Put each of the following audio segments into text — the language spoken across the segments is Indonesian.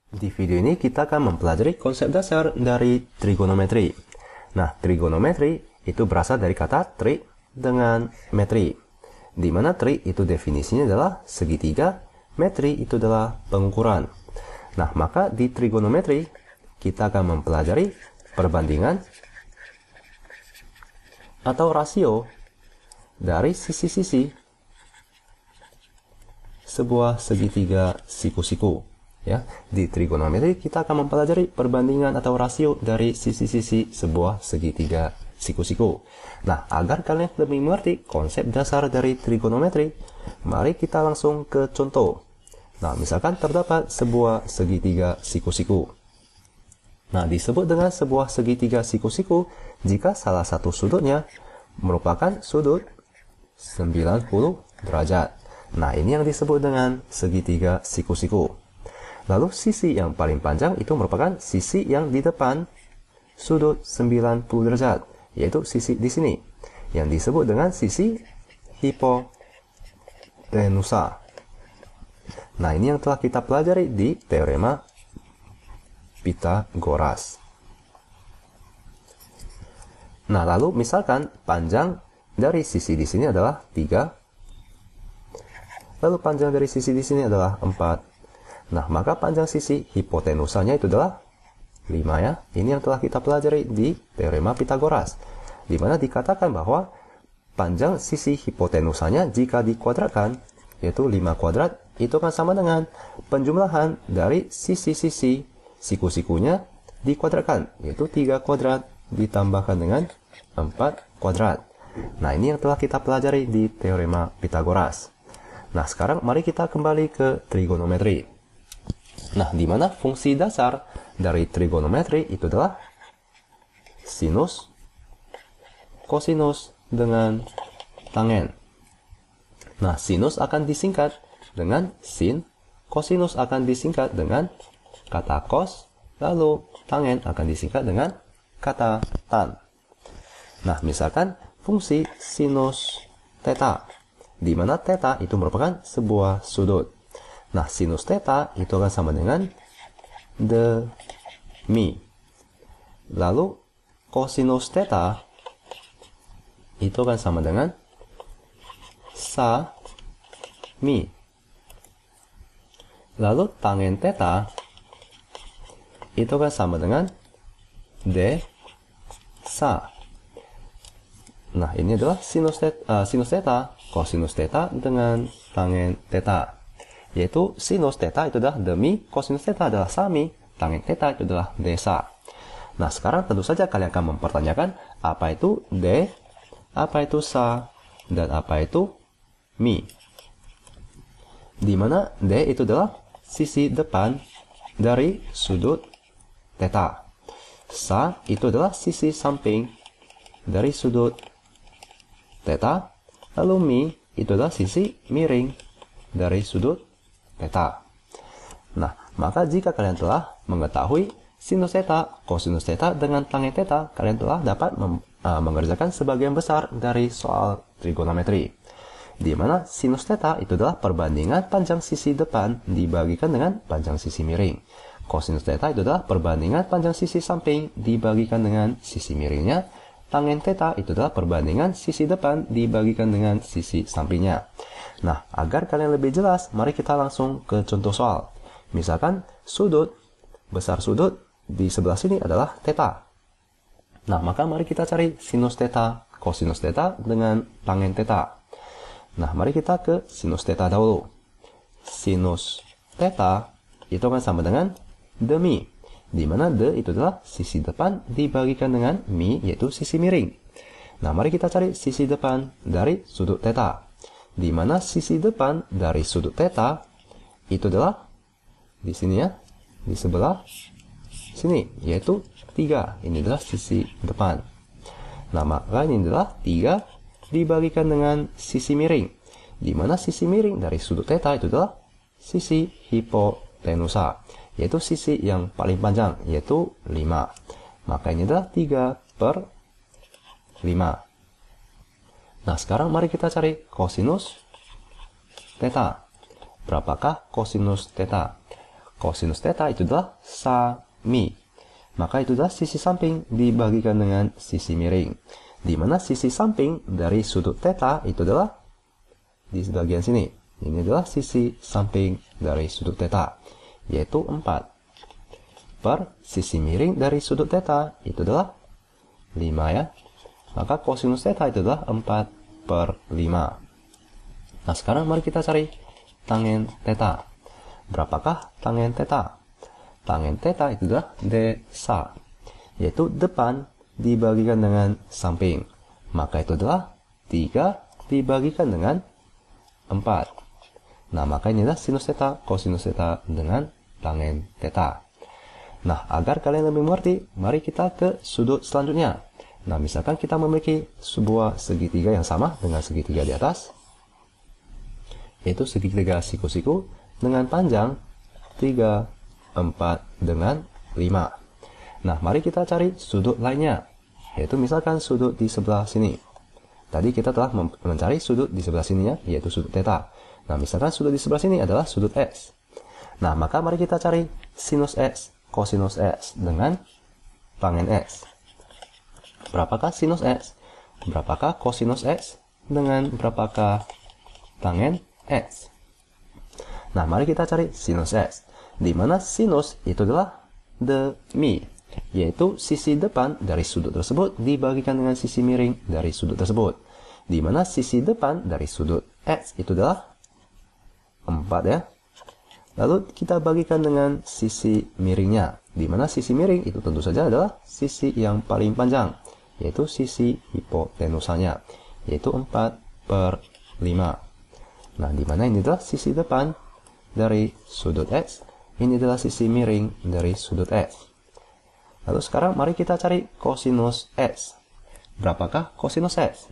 Di video ini kita akan mempelajari konsep dasar dari trigonometri. Nah, trigonometri itu berasal dari kata tri dengan metri. Di mana tri itu definisinya adalah segitiga, metri itu adalah pengukuran. Nah, maka di trigonometri kita akan mempelajari perbandingan atau rasio dari sisi-sisi sebuah segitiga siku-siku. Ya, di trigonometri kita akan mempelajari perbandingan atau rasio dari sisi-sisi sebuah segitiga siku-siku. Nah, agar kalian lebih mengerti konsep dasar dari trigonometri, mari kita langsung ke contoh. Nah, misalkan terdapat sebuah segitiga siku-siku. Nah, disebut dengan sebuah segitiga siku-siku jika salah satu sudutnya merupakan sudut 90 derajat. Nah, ini yang disebut dengan segitiga siku-siku. Lalu sisi yang paling panjang itu merupakan sisi yang di depan sudut 90 derajat, yaitu sisi di sini, yang disebut dengan sisi hipotenusa. Nah, ini yang telah kita pelajari di teorema Pitagoras. Nah, lalu misalkan panjang dari sisi di sini adalah 3, lalu panjang dari sisi di sini adalah 4. Nah, maka panjang sisi hipotenusanya itu adalah 5 ya. Ini yang telah kita pelajari di teorema Pitagoras. Di mana dikatakan bahwa panjang sisi hipotenusanya jika dikuadratkan, yaitu 5 kuadrat, itu akan sama dengan penjumlahan dari sisi-sisi siku-sikunya dikuadratkan, yaitu 3 kuadrat ditambahkan dengan 4 kuadrat. Nah, ini yang telah kita pelajari di teorema Pitagoras. Nah, sekarang mari kita kembali ke trigonometri. Nah, di mana fungsi dasar dari trigonometri itu adalah sinus, kosinus dengan tangen. Nah, sinus akan disingkat dengan sin, kosinus akan disingkat dengan kata cos, lalu tangen akan disingkat dengan kata tan. Nah, misalkan fungsi sinus theta, di mana theta itu merupakan sebuah sudut. Nah, sinus theta itu akan sama dengan demi. Lalu kosinus theta itu akan sama dengan sa mi. Lalu tangen theta itu akan sama dengan d sa. Nah, ini adalah sinus theta, kosinus theta dengan tangen theta. Yaitu sinus theta itu adalah demi, kosinus theta adalah sami, tangen theta itu adalah desa. Nah, sekarang tentu saja kalian akan mempertanyakan apa itu d, apa itu sa, dan apa itu mi. Di mana d itu adalah sisi depan dari sudut theta. Sa itu adalah sisi samping dari sudut theta. Lalu mi itu adalah sisi miring dari sudut theta. Nah, maka jika kalian telah mengetahui sinus theta, kosinus theta dengan tangen theta, kalian telah dapat mengerjakan sebagian besar dari soal trigonometri. Di mana sinus theta itu adalah perbandingan panjang sisi depan dibagikan dengan panjang sisi miring. Kosinus theta itu adalah perbandingan panjang sisi samping dibagikan dengan sisi miringnya. Tangen theta itu adalah perbandingan sisi depan dibagikan dengan sisi sampingnya. Nah, agar kalian lebih jelas, mari kita langsung ke contoh soal. Misalkan sudut, besar sudut di sebelah sini adalah theta. Nah, maka mari kita cari sinus theta, kosinus theta dengan tangen theta. Nah, mari kita ke sinus theta dahulu. Sinus theta itu akan sama dengan demi, di mana d itu adalah sisi depan dibagikan dengan mi, yaitu sisi miring. Nah, mari kita cari sisi depan dari sudut theta. Di mana sisi depan dari sudut theta itu adalah di sini ya, di sebelah sini, yaitu 3. Ini adalah sisi depan. Nah, maka ini adalah 3 dibagikan dengan sisi miring. Di mana sisi miring dari sudut theta itu adalah sisi hipotenusa, yaitu sisi yang paling panjang, yaitu 5. Maka ini adalah 3/5. Nah, sekarang mari kita cari kosinus theta. Berapakah kosinus theta? Kosinus theta itu adalah sa mi. Maka itu adalah sisi samping dibagikan dengan sisi miring. Di mana sisi samping dari sudut theta itu adalah di bagian sini. Ini adalah sisi samping dari sudut theta, yaitu 4. Per sisi miring dari sudut theta itu adalah 5 ya. Maka kosinus theta itu adalah 4/5. Nah, sekarang mari kita cari tangen theta. Berapakah tangen theta? Tangen theta itu adalah desa, yaitu depan dibagikan dengan samping. Maka itu adalah 3 dibagikan dengan 4. Nah, maka ini adalah sinus theta, kosinus theta dengan tangen theta. Nah, agar kalian lebih mengerti, mari kita ke sudut selanjutnya. Nah, misalkan kita memiliki sebuah segitiga yang sama dengan segitiga di atas, yaitu segitiga siku-siku dengan panjang 3, 4, dengan 5. Nah, mari kita cari sudut lainnya, yaitu misalkan sudut di sebelah sini. Tadi kita telah mencari sudut di sebelah sininya, yaitu sudut theta. Nah, misalkan sudut di sebelah sini adalah sudut X. Nah, maka mari kita cari sinus X, kosinus X dengan tangen X. Berapakah sinus X? Berapakah kosinus X? Dengan berapakah tangen X? Nah, mari kita cari sinus X. Di mana sinus itu adalah demi, yaitu sisi depan dari sudut tersebut dibagikan dengan sisi miring dari sudut tersebut. Di mana sisi depan dari sudut X itu adalah 4 ya. Lalu kita bagikan dengan sisi miringnya. Di mana sisi miring itu tentu saja adalah sisi yang paling panjang, yaitu sisi hipotenusanya, yaitu 4/5. Nah, di mana ini adalah sisi depan dari sudut X, ini adalah sisi miring dari sudut X. Lalu sekarang mari kita cari kosinus X. Berapakah kosinus X?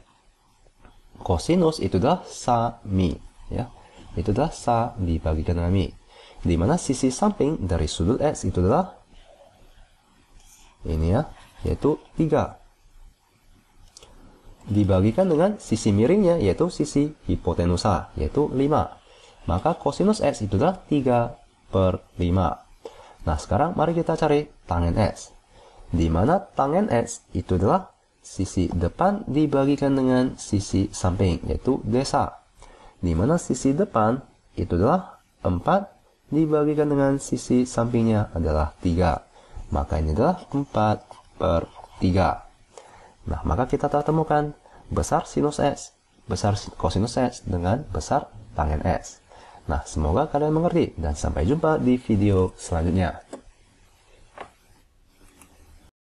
Kosinus itu adalah sa mi, ya. Itu adalah sa dibagikan dengan mi. Di mana sisi samping dari sudut X itu adalah ini ya, yaitu 3. Dibagikan dengan sisi miringnya, yaitu sisi hipotenusa, yaitu 5. Maka kosinus X itu adalah 3/5. Nah, sekarang mari kita cari tangen X. Di mana tangen X itu adalah sisi depan dibagikan dengan sisi samping, yaitu desa. Di mana sisi depan itu adalah 4 dibagikan dengan sisi sampingnya adalah 3. Maka ini adalah 4/3. Nah, maka kita telah temukan besar sinus X, besar kosinus X dengan besar tangen X. Nah, semoga kalian mengerti dan sampai jumpa di video selanjutnya.